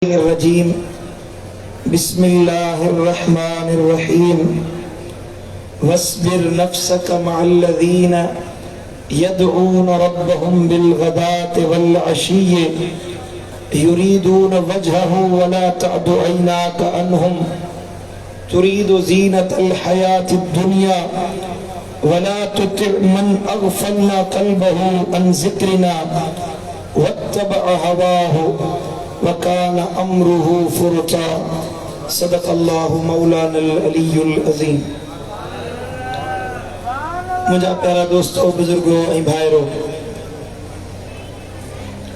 الرجيم بسم الله الرحمن الرحيم واصبر نفسك مع الذين يدعون ربهم بالغداة والعشي يريدون وجهه ولا تعد عيناك عنهم تريد زينة الحياة الدنيا ولا تطع من أغفلنا قلبه عن ذكرنا واتبع هواه وكان أمره فرطا صدق الله مولانا العلي العظيم। मुझा प्यारा दोस्तों बुजुर्गों ऐं भाइरो,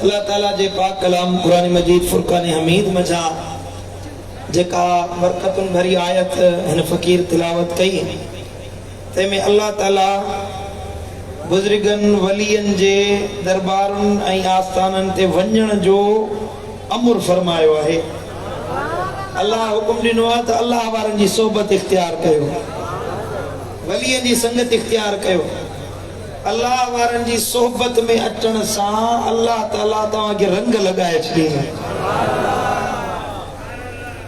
अल्लाह ताला जे पाक कलाम कुरान मजीद फुरकान हमीद मझा जेका बरकतुन भरी आयत हिन फ़कीर तिलावत कई तंहिंमें अल्लाह ताला बुजुर्गन वलियन जे दरबारुन ऐं आस्थानन ते वञण जो अमर फरमायो है। अल्लाह हुकुम दिनो है तो अल्लाह वारन जी सोबत इख्तियार कयो, वलियन जी संगत इख्तियार कयो। अल्लाह वारन जी सोबत में अचण सा अल्लाह ताला तवा के रंग लगाए छे।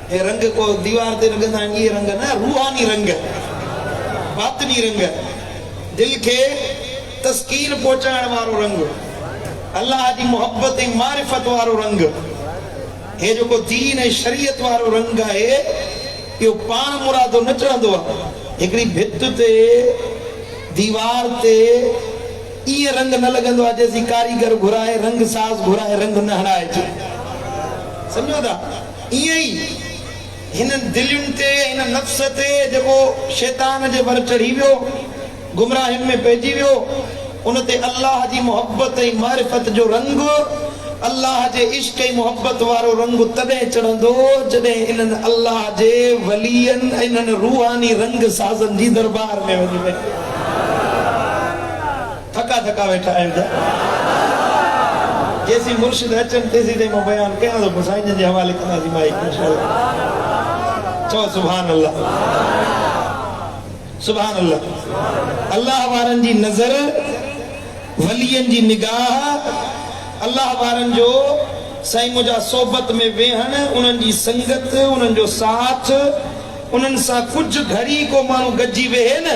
ये रंग को दीवार ते लगंदा ये रंग ना, रूहानी रंग, बातनी रंग, दिल के तस्कीन पहुंचाण वारो रंग, अल्लाह जी मोहब्बत ऐं मारिफत वारो रंग, हे जो को दीन ऐं शरीयत वारो रंग है। यो पान मुरादो न चढ़ंदो आहे। हिकड़ी भित ते दीवार ते ये रंग न लगंदो आहे जैसी कारीगर घुराए रंग साज घुराए रंग न हणाए छे। समझो था इए ही हिन दिलयुन ते हिन नफ्स ते जेको शैतान जे वर चढ़ी वियो, गुमराहिन में पइजी वियो, उन ते अल्लाह जी मोहब्बत ऐं मारिफत जो रंग, अल्लाह जे इश्क ऐं मोहब्बत वारो रंग तॾहिं चढ़ंदो जॾहिं इन्हनि अल्लाह जे वलियन इन्हनि रूहानी रंग साज़न जी दरबार में वञी वेठा। थका थका वेठा आहिनि था। जेसी मुर्शिद अचनि तेसी ताईं मां बयान कयां थो, साईं जे हवाले कंदासीं माइक इंशाअल्लाह। चओ सुभान अल्लाह, सुभान अल्लाह। अल्लाह वारन जी नज़र, वलियन जी निगाह, अल्लाह वारन जो साईं मुझा सोबत में वेहण, उन्हनि जी संगत, उन्हनि जो साथ, उन्हनि सां कुछ घड़ी को माण्हू गजी वेहे न,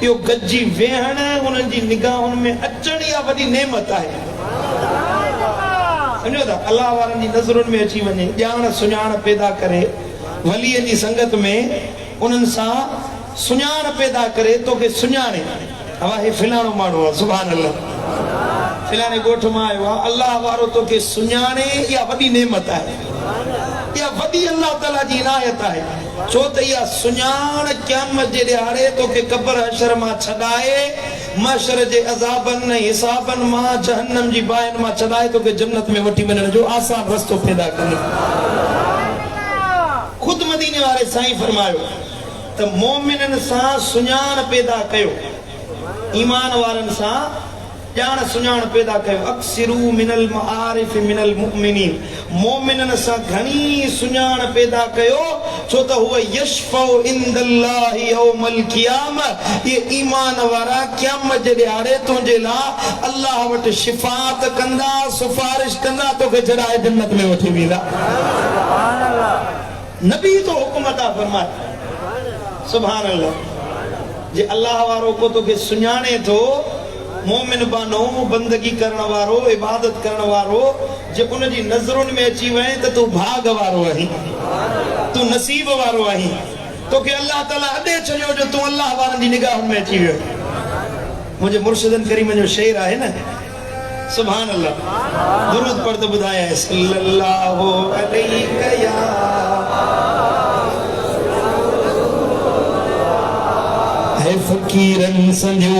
इहो गजी वेहण, उन्हनि जी निगाहुनि में अचण या वॾी नेमत आहे। समझो था, अल्लाह वारन जी नज़रुनि में अची वञे, ॼाण सुञाण पैदा करे, वलीअ जी संगत में उन्हनि सां सुञाण पैदा करे, तोखे सुञाणे हवा हे फिलाणो माण्हू आहे। सुभान अल्लाह, फिलाने गोठ मां आयो आहे, अल्लाह वारो तोखे सुञाणे, इहा वॾी नेमत आहे, इहा वॾी अल्लाह ताला जी इनायत आहे। छो त इहा सुञाण क़यामत जे ॾियारे तोखे क़ब्र हशर मां छॾाए, महशर जे अज़ाबनि ऐं हिसाबनि मां, जहन्नम जी बाहिनि मां छॾाए तोखे जन्नत में वठी वञण जो आसान रस्तो पैदा कंदो। खुद मदीने वारे साईं फरमायो त मोमिननि सां सुञाण पैदा कयो, ईमान वारनि सां ॼाण सुञाण पैदा कयो। अक्सिरू मिनल मआरिफ मिनल मुमिनीन, मोमिननि सां घणी सुञाण पैदा कयो, छो त हुव यशफउ इंदल्लाहि यौमल क़ियामह, ये ईमान वारा क़यामत जे ॾियारे तुंहिंजे लाइ अल्लाह वटि शिफाअत कंदा, सिफारिश कंदा, तोखे जड़ाए जन्नत में वठी वेंदा। सुभान अल्लाह। नबी तो हुकुम अता फरमाए। सुभान अल्लाह। जे अल्लाह वारो को तोखे सुञाणे थो, मोमिन बानो, बंदगी करण वारो, इबादत करण वारो, जे उन जी नज़रुनि में अची वञे त तूं भाग वारो आहीं, तूं नसीब वारो आहीं, तोखे अल्लाह ताला अॾे छॾियो जो तूं अल्लाह वारनि जी निगाहुनि में अची वियो। मुंहिंजे मुर्शिदन करीम जो शेर आहे न, सुभान अल्लाह। दुरूद पढ़ त ॿुधायां, सल्लल्लाहु अलैहि या फकीरन संजो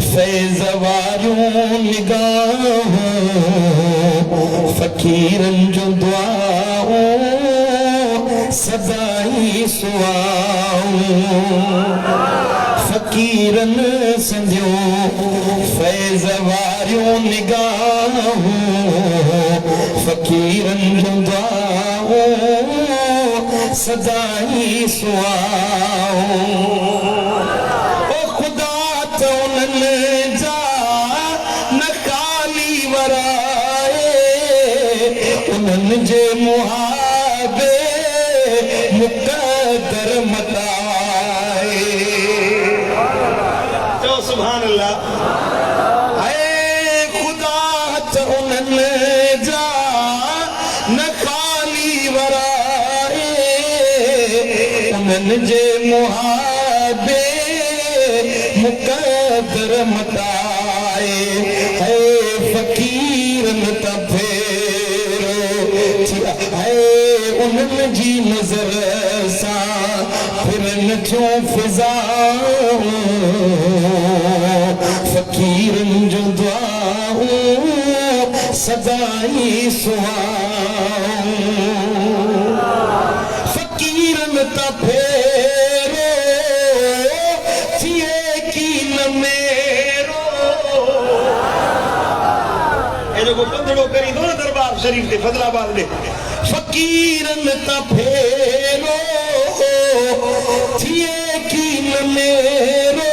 फैज़ वारियूं निगाहूं, फकीरन जो दुआऊं सदाई सुआऊं, फकीरन संजो फैज़ वारियूं निगाहूं, फकीरन जो दुआऊं सदाई सुआऊं। जे मुहा उन्हनि जे मुहाबे मुक़दर मटाए है फ़क़ीरन त फेरो है उन्हनि जी नज़र सां फिरन थियूं फिज़ाऊं फ़क़ीरन जूं दुआऊं सदाई सुहाऊं फ़क़ीरन त फेरो थिए की न मेरो ए जो पंधड़ो करी दो न दरबार शरीफ ते फजलाबाद में फ़क़ीरन त फेरो थिए की न मेरो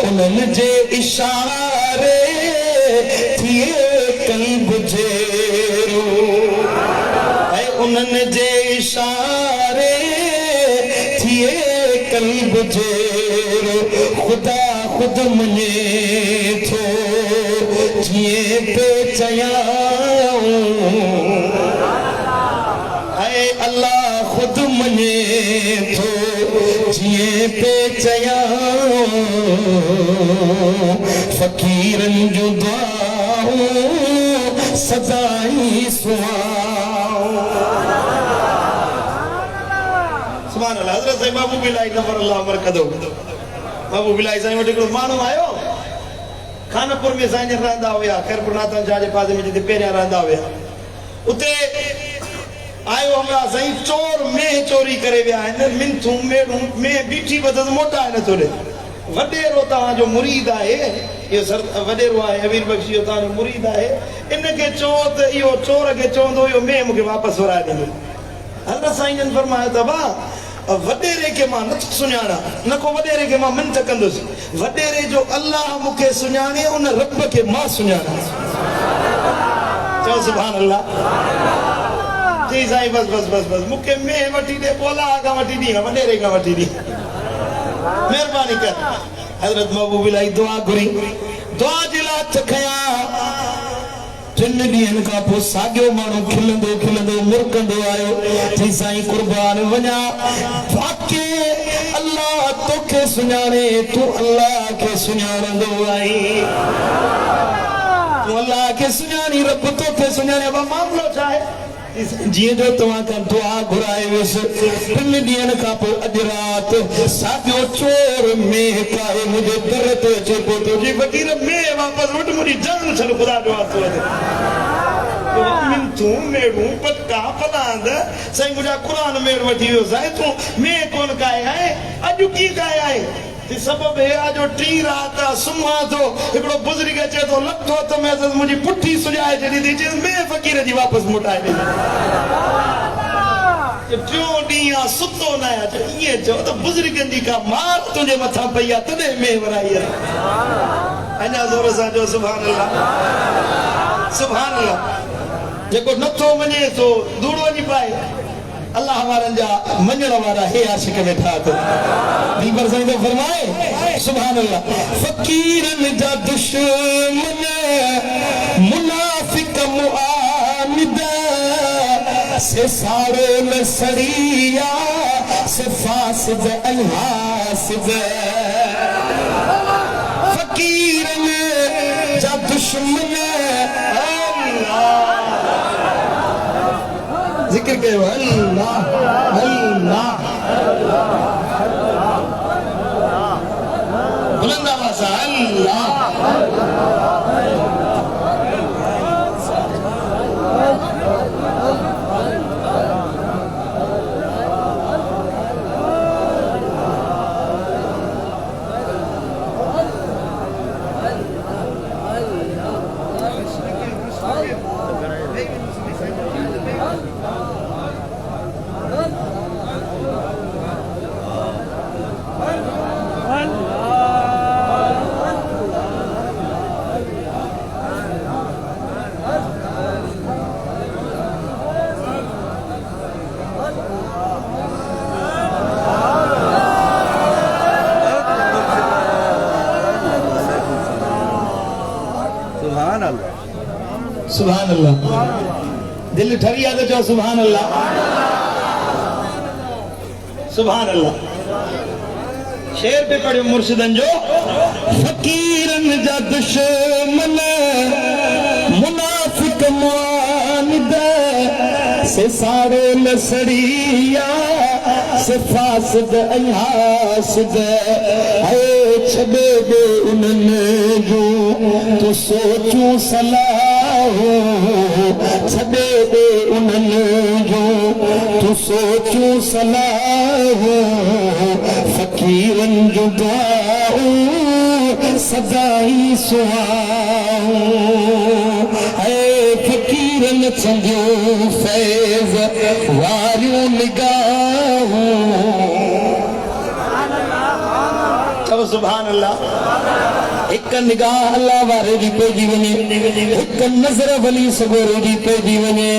उन्हनि जे इशारे थिए कल्ब जेरो ऐं उन्हनि जे इशारे थिए कल्ब जेरो ख़ुदा ख़ुद मञे थो जीअं पे चयाऊं ऐं अल्लाह ख़ुद मञे थो जीअं पे चयाऊं फ़क़ीरन जूं दुआऊं सदाई सुहाऊं सुभान अल्लाह हज़रत साईं महबूब इलाही नवर अल्लाह मरकदो महबूब इलाही साईं वटि हिकिड़ो माण्हू आयो खानपुर में साईं रहंदा हुया खैरपुर नाथन शाह जे पासे में जिते पहिरियां रहंदा हुया उते आयो हमरा साईं चोर में चोरी करे विया आहिनि मिंथूं मेड़ूं में बीठी बदस मोटा आहिनि नथो ॾे वॾेरो तव्हांजो मुरीद आहे इहो सर वॾेरो आहे अमीर बख्शी जो तव्हांजो मुरीद आहे इनखे चओ त इहो चोर खे चवंदो इहो में मूंखे वापसि वराए ॾींदो हज़रत साईं जन फरमायो त भाउ वॾेरे खे मां नथो सुञाणा न को वॾेरे खे मां मिंथ कंदुसि वॾेरे जो अल्लाह मूंखे सुञाणे उन रब खे मां सुञाणा चओ सुभान अल्लाह जी साईं बस बस बस बस मूंखे में वठी ॾे ॿोला खां वठी ॾी वॾेरे खां वठी ॾी मेहरबानी कर हज़रत महबूब इलाही दुआ घुरी दुआ जे लाइ हथ खयां 3 ॾींहंनि खां पोइ साॻियो माण्हू खिलंदो खिलंदो मुरकंदो आयो चई साईं कुर्बान वञा वाके अल्लाह तोखे सुञाणे तूं अल्लाह खे सुञाणंदो आहीं तूं अल्लाह खे सुञाणी रब तोखे सुञाणे अब मामलो छा आहे जीअं जो तव्हां खां दुआ घुराए वियुसि 3 ॾींहंनि खां पोइ अॼु राति साॻियो चोर में काए मुंहिंजे दर ते अचे पियो थो जी फ़क़ीर में वापसि वटि मुंहिंजी जान छॾ ख़ुदा जो हथ मिंथूं मेड़ूं पटका पलांद साईं मुंहिंजा क़ुरान मेड़ वठी वियो साईं तूं में कोन काए आहे अॼु कीअं काए आहे सबब है जो 3 रात सुम्हा तो हिकिड़ो बुज़ुर्ग अचे तो लथो हथ में मुंहिंजी पुठी सुॼाए छॾी थी चए में फ़क़ीर जी वापसि मोटाए ॾे 3 ॾींहं सुतो न आहियां ईअं चओ त बुज़ुर्गनि जी का मार तुंहिंजे मथां पई आहे तॾहिं में वराई आहे अञा ज़ोर सां जो सुभान अल्लाह सुभान अल्लाह जेको नथो वञे सो धूड़ वञी पाए अल्लाह वारनि जा मञण वारा हे आशिक वेठा तो दीपर साईं तो फरमाए सुभान अल्लाह फ़क़ीरन जा दुश्मन मुनाफिक मुआनिद से सारो न सड़िया से फासिद अलहासिद फ़क़ीरन जा दुश्मन जिक्र कयो अल्लाह अल्लाह बुलंद आवाज़ सां अल्लाह सुभान अल्लाह दिल ठरी आ तो सुभान अल्लाह सुभान अल्लाह। शेर पे पढ़ियो मुर्शिदन जो फकीरन जा दुश्मन मुनाफिक मुआनिद से साड़े लसड़िया से फासद अयासद है छबे दे उन्हनि जो तो सोचूं सलाह छबे दे उन्हनि जो तो सोचूं सलाह फकीरन जो दुआऊं सदाई सुहाऊं है फकीरन संजो फैज़ वारियूं निगाहूं। चलो सुभान अल्लाह। एक निगाह अल्लाह वारे जी पे जीवने एक नजर वली सगोरे जी पे जीवने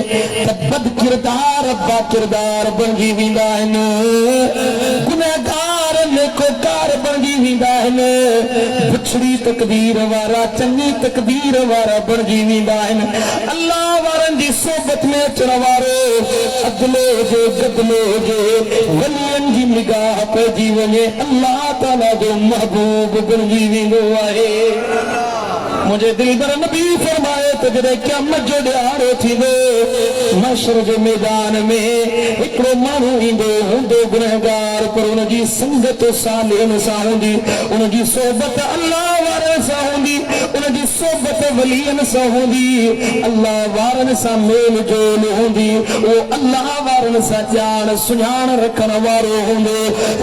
बद किरदार अब्बा किरदार बणजी वेंदा आहिनि गुनहगार नेकोकार बणजी वेंदा आहिनि बुछड़ी तकदीर वारा चंगी तकदीर वारा बणजी वेंदा आहिनि। अल्लाह वारनि जी सोबत में अचण वारो अदलो जो गदलो जो वलियन जी निगाह पे जीवने अल्लाह ताला जो महबूब बणजी वेंदो आहे। मुझे दिल बर नबी फरमाए तो जॾहिं क़यामत जो ॾियारो थींदो महशर जे मैदान में हिकिड़ो माण्हू ईंदो हूंदो गुनहगार पर उनजी संगत सालिहन सां हूंदी उनजी सोबत अल्लाह वारनि सां हूंदी उनजी सोबत वलियन सां हूंदी अल्लाह वारनि सां मेल जोल हूंदी वो अल्लाह वारनि सां ॼाण सुञाण रखण वारो हूंदो।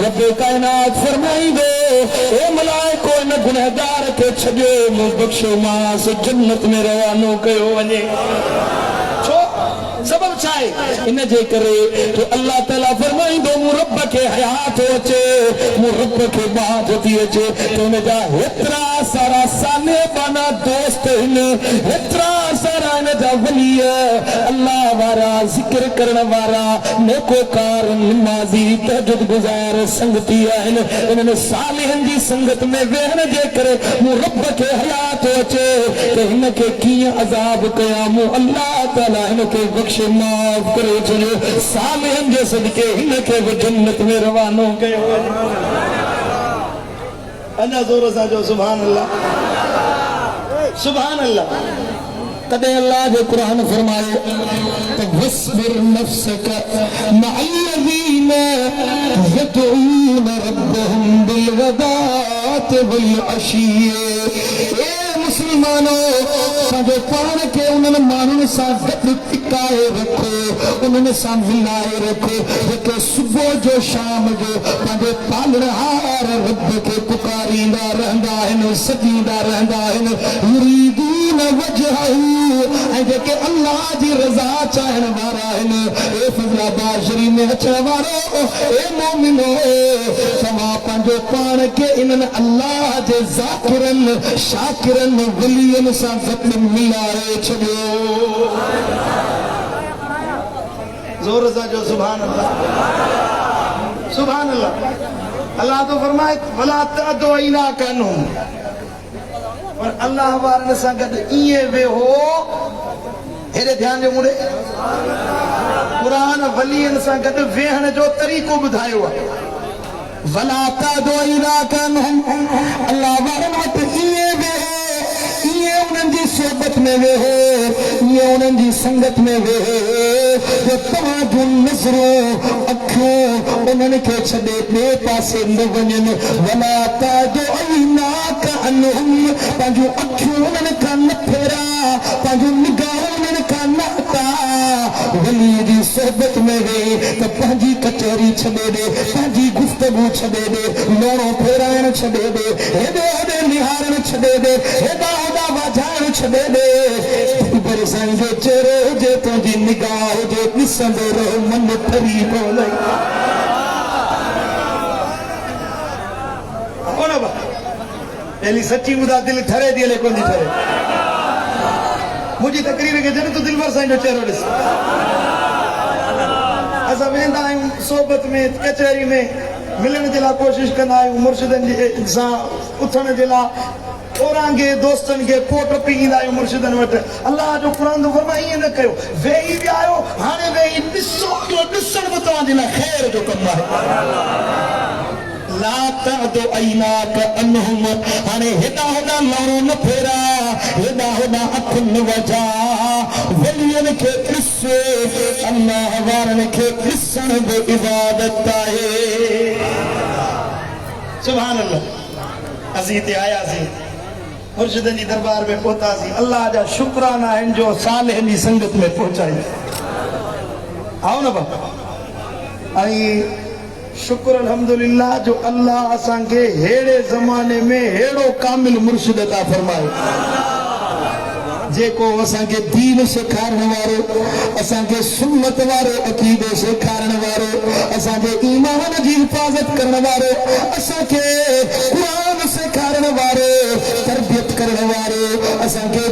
रब कायनात फरमाईंदो ए मलाइको इन गुनहगार खे छॾियो मूं बख़्शो मांस जन्नत में रवानो कयो वञे। छो सबब छा आहे इन जे करे तो अल्लाह ताला फरमाईंदो मूं रब खे हयात अचे मूं रब खे बात थी अचे तो इन जा हेतिरा सारा साने बाना दोस्त आहिनि हेतिरा सारा इन जा वली अल्लाह वारा ज़िक्र करण वारा नेकोकार नमाज़ी तहज्जुद गुज़ार संगती आहिनि। इन्हनि सालिहनि जी संगत में वेहण जे करे मूं रब खे हयात अचे त हिन खे कीअं अज़ाब कयां मूं अल्लाह ताला हिन खे बख़्शे माफ़ करे छॾियो सालिहनि जे सदके हिन खे बि जन्नत में रवानो कयो। अञा ज़ोर सां जो सुभान अल्लाह सुभान अल्लाह। तॾहिं अल्लाह जो क़ुरान फरमायो त वस्बिर नफ्सक मअल्लज़ीन यदऊन रब्बहुम बिलगदात वलअशी। ए मुसलमानो पंहिंजो पाण खे उन्हनि माण्हुनि सां गॾु टिकाए रखो उन्हनि सां मिलाए रखो जेके सुबुह जो शाम जो पंहिंजे पालणहार रब खे पुकारींदा रहंदा आहिनि सॾींदा रहंदा आहिनि युरीदून वजहहू ऐं जेके अल्लाह जी रज़ा चाहण वारा आहिनि। ए फज़लाबाद शरीफ़ में अचण वारो ए मोमिनो तव्हां पंहिंजो पाण खे इन्हनि अल्लाह जे ज़ाकिरनि शाकिरनि वलियनि सां गॾु मिलाए छॾियो। ज़ोर सां जो सुभान अल्लाह सुभान अल्लाह। अल्लाह तो फरमाए वला तअदो इला कानून और अल्लाह वारनि सां गॾु ईअं वेहो हेॾे ध्यान ॾियो मुड़े क़ुरान वलियनि सां गॾु वेहण जो तरीक़ो ॿुधायो आहे। वला तअदो इला कानून अल्लाह वारनि वटि ईअं वेहो ईअं उन्हनि जी सोबत में वेहो ईअं उन्हनि जी संगत में वेहो जो तव्हां जूं नज़रूं अखियूं उन्हनि खे छॾे ॿिए पासे न वञनि। वला तअदो इला कानून पंहिंजूं अखियूं उन्हनि खां न फेरा पंहिंजूं निगाहूं उन्हनि खां न हटा वली जी सोबत में वेही त पंहिंजी कचहरी छॾे ॾे पंहिंजी गुफ़्तगू छॾे ॾे लोणो फेराइण छॾे ॾे हेॾे होॾे निहारण छॾे ॾे हेॾा होॾा वाझाइण छॾे ॾे पर साईं जो चेहरो हुजे तुंहिंजी निगाह हुजे ॾिसंदो रहो मन ठरी पवंदो। पहली सच्ची ॿुधा दिलि ठरे थी हले कोन थी ठरे। मुंहिंजी तकरीर खे जॾहिं तूं दिलबर साईं जो चेहरो ॾिस असां वेंदा आहियूं सोबत में कचहरी में मिलण जे लाइ कोशिशि कंदा आहियूं मुर्शिदनि सां उथण जे लाइ ओरांगे दोस्तनि खे कोट पी ईंदा आहियूं मुर्शिदनि वटि। अल्लाह जो क़ुरान तो फरमाए ईअं न कयो वेही विया आहियो हाणे वेही ॾिसो ॾिसण बि तव्हांजे लाइ ख़ैर जो कमु आहे ला तअदु ऐनाक अनहुम हाणे हेॾा होॾा लौरो न फेरा हेॾा होॾा अखि न वजा वलियनि खे ॾिस अल्लाह वारनि खे ॾिसण बि इबादत आहे सुभान अल्लाह असीं हिते आयासीं मुर्शिदनि जी दरबार में पहुतासीं अल्लाह जा शुक्राना आहिनि जो सालिहनि जी संगत में पहुचाई आओ न बाबा ऐं शुक्र अल्हम्दुलिल्लाह जो अल्लाह असांखे हेड़े ज़माने में हेड़ो कामिल मुर्शिद अता फरमायो जेको असांखे दीन सेखारण वारो असांखे सुन्नत वारो अक़ीदो सेखारण वारो असांखे ईमान जी हिफ़ाज़त करण वारो असांखे क़ुरान सेखारण वारो तरबियत करण वारो असांखे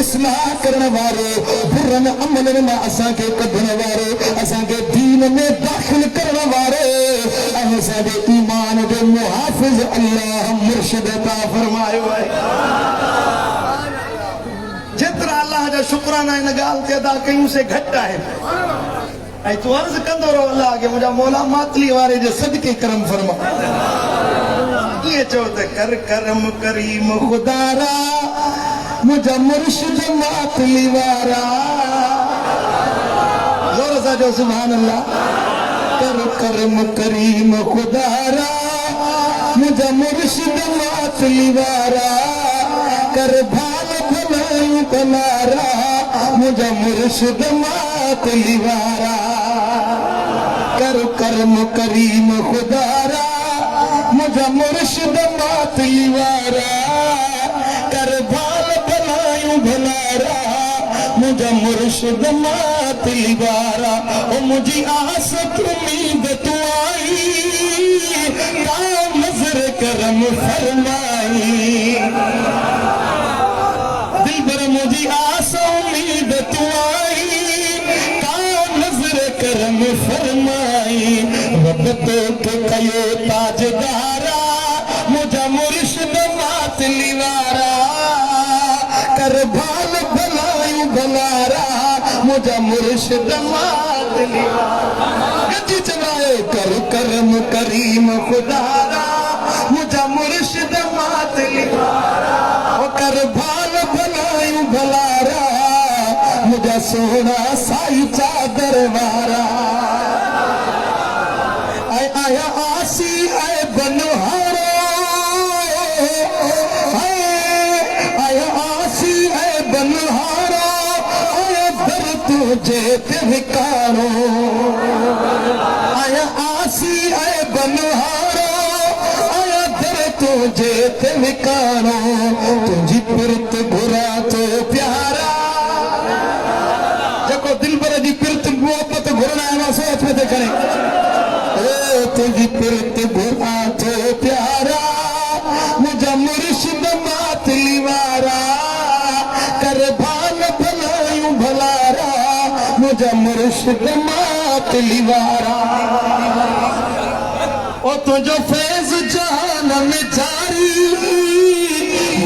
इस्लाह करण वारो बुरनि अमलनि मां असांखे कढण वारो असांखे दीन में दाख़िल करण वारो ऐं असांजे ईमान जो मुहाफ़िज़ अल्लाह मुर्शिद अता फरमायो आहे जेतिरा अल्लाह जा शुक्राना इन ॻाल्हि ते अदा कयूं से घटि आहे ऐं तूं अर्ज़ु कंदो रहो अल्लाह खे मुंहिंजा मौला मातली वारे जे सदके करम फरमा ईअं चओ त कर करम करीम खुदारा मुंहिंजा मुर्शिद मातली वारा ज़ोर सां चओ सुभान अल्लाह कर करम करीम खुदारा मुंहिंजा मुर्शिद मातली वारा कर भाल भलायूं भलारा मुंहिंजा मुर्शिद मातली वारा कर करम करीम खुदारा मुंहिंजा मुर्शिद मातली वारा कर भाल भलायूं भलारा मुंहिंजा मुर्शिद मातली वारा ओ मुंहिंजी आस उम्मीद तूं आई का नज़र करम फरमाई दिलबर मुझी आस उम्मीद तू आई का नजर करम फरमाई रब तो के कयो ताजदारा मुझा मुर्शिद मातली वारा कर भाल भलायूं भलारा मुझा मुर्शिद मातली वारा गजी चलाए कर करम करीम खुदारा मुझा मुर्शिद मातली वारा कर भाल भलायूं भलारा मुझा सोना साई चादर वारा आया आसी आए बनहारो आया आसी आए बनहारो आया दर तुझे ठिकानो आया आसी आए बनहारो आया दर तुझे ठिकानो तुझी पिरत घुरा तो प्यारा जेको दिलबर जी पिरत मोहब्बत घुरना है सोच में करे ओ तुझी पिरत घुरा तो प्यारा मुझा मुर्शिद मातली वारा कर भाल भलायूं भलारा मुझा मुर्शिद मातली वारा ओ तुझो फैज़ जहान में जारी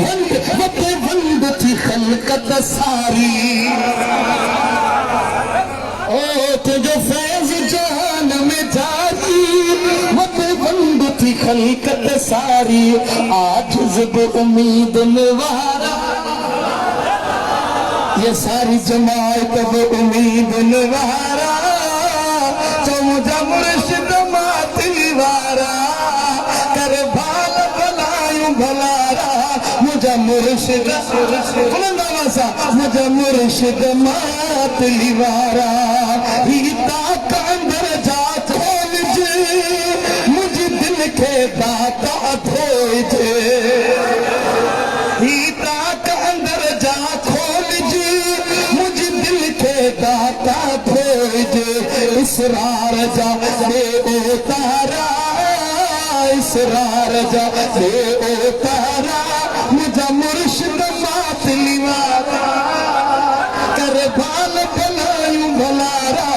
वंद थी खलकत सारी ओ तुझो फैज़ जहान में जारी वंद थी खलकत सारी आजिज़ बि उम्मीद निवारा ये सारी जमात बि उम्मीद निवारा तो मुझा मुर्शिद मातली वारा कर भाल भलायूं भलारा मुझा मुर्शिद मुझा मुर्शिद मातली वारा रीता कंदर जा खोलजे मुझे दिल के दाता धोइजे रीता कंदर जा खोलजे मुझे दिल के दाता धोइजे इसरार जा दे उतारा इसरार जा दे उतारा मुझा मुर्शिद मातली वारा कर भाल भलायूं भलारा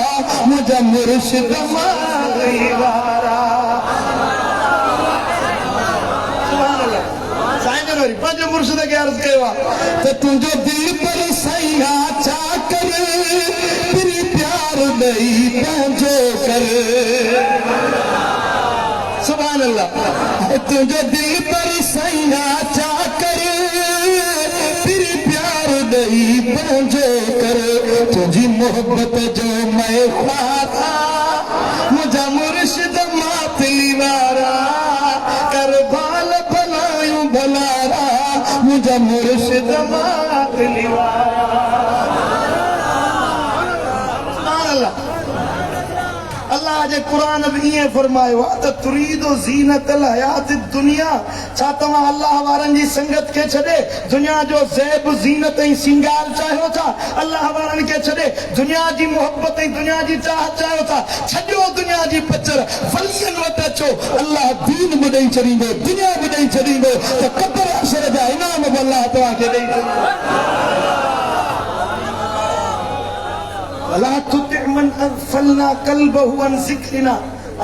मुझा मुर्शिद मातली वारा पंज मुर्शिद के अर्ज कयो तो तुझो दिल पर सैया चा कर तेरी प्यार दई पंहिंजो कर सुभान अल्लाह तुझे दिल पर सैया चा कर फिर प्यार दई पंहिंजो कर तुझी मोहब्बत जो मैं ख्वाता मुझा मुर्शिद मातली वारा कर बाल भलायूं भलारा मुझा मुर्शिद मातली वारा अल्लाह जे कुरान में ये फरमायो त तुरीदो ज़ीनतल हयात दुनिया छा तव्हां अल्लाह वारनि जी संगत के छॾे दुनिया जो ज़ैब ज़ीनत ऐं सिंगार चाहियो था अल्लाह वारनि के छॾे दुनिया जी मोहब्बत ऐं दुनिया जी चाहत चाहियो था छॾियो दुनिया जी पचर वलियनि वटि अचो अल्लाह दीन बि ॾेई छॾींदो दुनिया बि ॾेई छॾींदो त क़ब्र अशर जा इनाम बि अल्लाह तव्हांखे ॾेई छॾींदो अल्लाह तुति मन अग़फलना क़ल्बहु अन ज़िक्रिना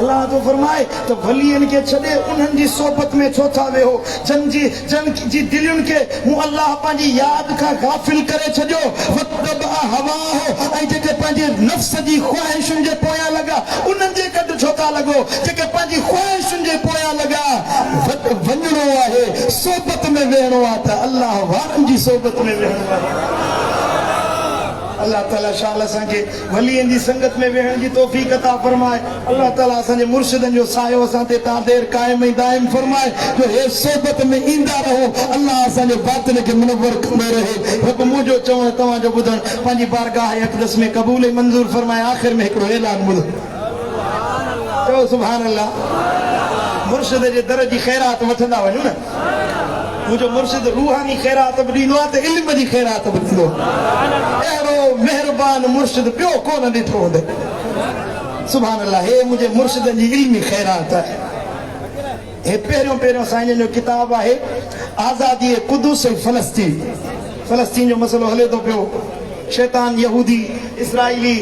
अल्लाह तो फरमाए तो वलियन के छड़े उन्हनि जी सोबत में छो था वेहो जन जी दिलुनि के मु अल्लाह पंहिंजी याद का गाफिल करे छॾियो वतबा हवा हो ऐं जेके पंहिंजे नफ़्स जी ख़्वाहिशुनि जे पोयां लॻा उन्हनि जे गॾु छो था लॻो जेके पंहिंजी ख़्वाहिशुनि जे पोयां लॻा वञिणो आहे सोबत में वेहणो आहे त अल्लाह वारनि जी सोबत में वेहणो आहे अल्लाह ताला शाल असांखे वलियनि जी संगत में वेहण जी तौफ़ीक़ अता फरमाए अल्लाह ताला असांजे मुर्शिदनि जो सायो असां ते तादेर क़ाइम ऐं दाइम फरमाए जो हे सोबत में ईंदा रहो अल्लाह असांजे बातिन खे मुनव्वर कंदो रहे रब मुंहिंजो चवण तव्हांजो ॿुधण पंहिंजी बारगाह अक़दस में क़बूल ऐं मंज़ूर फरमाए आख़िर में हिकिड़ो ऐलान ॿुधो चओ सुभान अल्लाह मुर्शिद जे दर जी ख़ैरात वठंदा वञो न मुझो मुर्शिद रूहानी खैरात बि ॾींदो आहे त इल्म जी खैरात बि ॾींदो अहिड़ो मेहरबान मुर्शिद ॿियो कोन ॾिठो हूंदे सुभान अल्लाह हे मुंहिंजे मुर्शिदनि जी इल्मी खैरात आहे हे पहिरियों साईं जो किताब आहे आज़ादी कुदुस ऐं फ़लस्तीन जो मसइलो हले थो पियो शैतान यहूदी इसराइली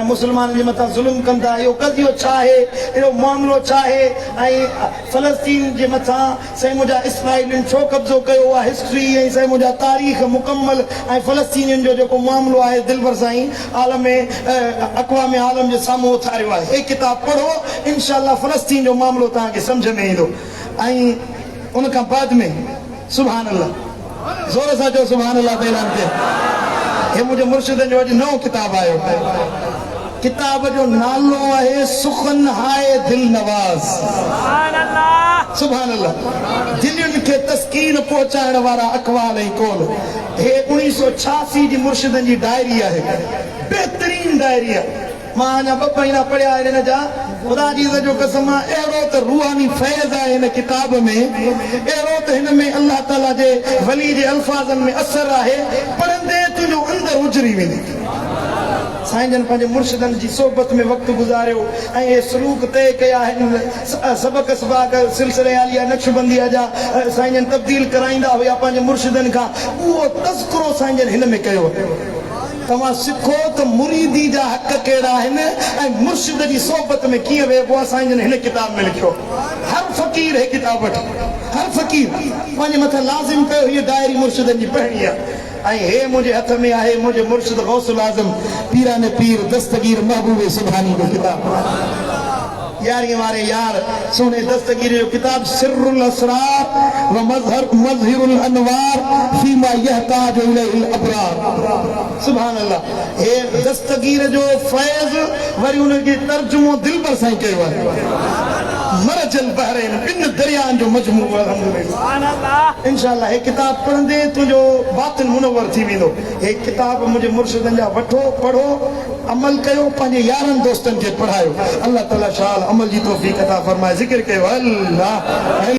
मुसलमान जे मथां ज़ुल्म कंदा इहो कज़ियो छा आहे इहो मामिलो छा आहे ऐं फ़लस्तीन जे मथां साईं मुंहिंजा इसराइलियुनि छो कब्ज़ो कयो आहे हिस्ट्री ऐं साईं मुंहिंजा तारीख़ मुकमल ऐं फ़लस्तीनियुनि जो जेको मामिलो आहे दिलबर साईं आलम अक़वाम आलम जे साम्हूं उथारियो आहे हे किताब पढ़ो इंशाअल्लाह फ़लस्तीन जो मामिलो तव्हांखे सम्झ में ईंदो ऐं उन खां बाद में सुभान अल्लाह ज़ोर सां चओ सुभान अल्लाह ते ऐलान थिए हे मुझे मुर्शिदन जो अॼु नओं किताब आयो किताब जो नालो आहे सुखन हाय दिल नवाज़ सुभान अल्लाह दिलयुनि खे तस्कीन पहुचाइण वारा अक़वाल ऐं कौल हे 1986 जी मुर्शिदन जी डायरी आहे बेहतरीन डायरी आहे मां अञा 2 महीना पढ़िया आहिनि हिन जा ख़ुदा जी जो कसम आहे अहिड़ो त रूहानी फैज़ आहे हिन किताब में अहिड़ो त हिन में अल्लाह ताला जे वली जे अल्फाज़नि में असर आहे पढ़ंदे तुंहिंजो अंदरि उजरी वेंदी साईं जन पंहिंजे मुर्शिदनि जी सोबत में वक़्तु गुज़ारियो ऐं हे सलूक तय कया आहिनि सबक सबाक सिलसिले आलिया नक्शबंदीअ जा साईं जन तब्दील कराईंदा हुआ पंहिंजे मुर्शिदनि खां उहो तज़किरो साईं जन हिन में कयो तव्हां सिखो त मुरीदी जा हक़ कहिड़ा आहिनि ऐं मुर्शिद जी सोबत में कीअं वेहबो आहे साईं जन हिन किताब में लिखियो हर फ़क़ीर हे किताब वठे हर फ़क़ीर पंहिंजे मथां लाज़िम कयो हीअ डायरी मुर्शिदनि जी पढ़णी आहे ऐं हे मुंहिंजे हथ में आहे मुंहिंजे मुर्शिद गौसुल आज़म पीराने पीर दस्तगीर महबूब सुभानी जो किताब 11 वारे यार सोने दस्तगीर जो किताब सिर्रुल असरार व मज़हिरुल अनवार फीमा यहताज इलैहिल अबरार सुभान अल्लाह हे दस्तगीर जो फैज़ वरी उन खे तर्जुमो दिलबर साईं कयो आहे मरजल बहरैन ॿिनि दरियानि जो मजमू अल्हम्दुलिल्लाह इंशाअल्लाह हे किताब पढ़ंदे तुंहिंजो बातिन मुनव्वर थी वेंदो हे किताब मुंहिंजे मुर्शिदनि जा वठो पढ़ो अमल कयो पंहिंजे यारनि दोस्तनि खे पढ़ायो अल्लाह ताला शाल अमल जी तौफ़ीक़ अता फरमाए ज़िक्र कयो अल्लाह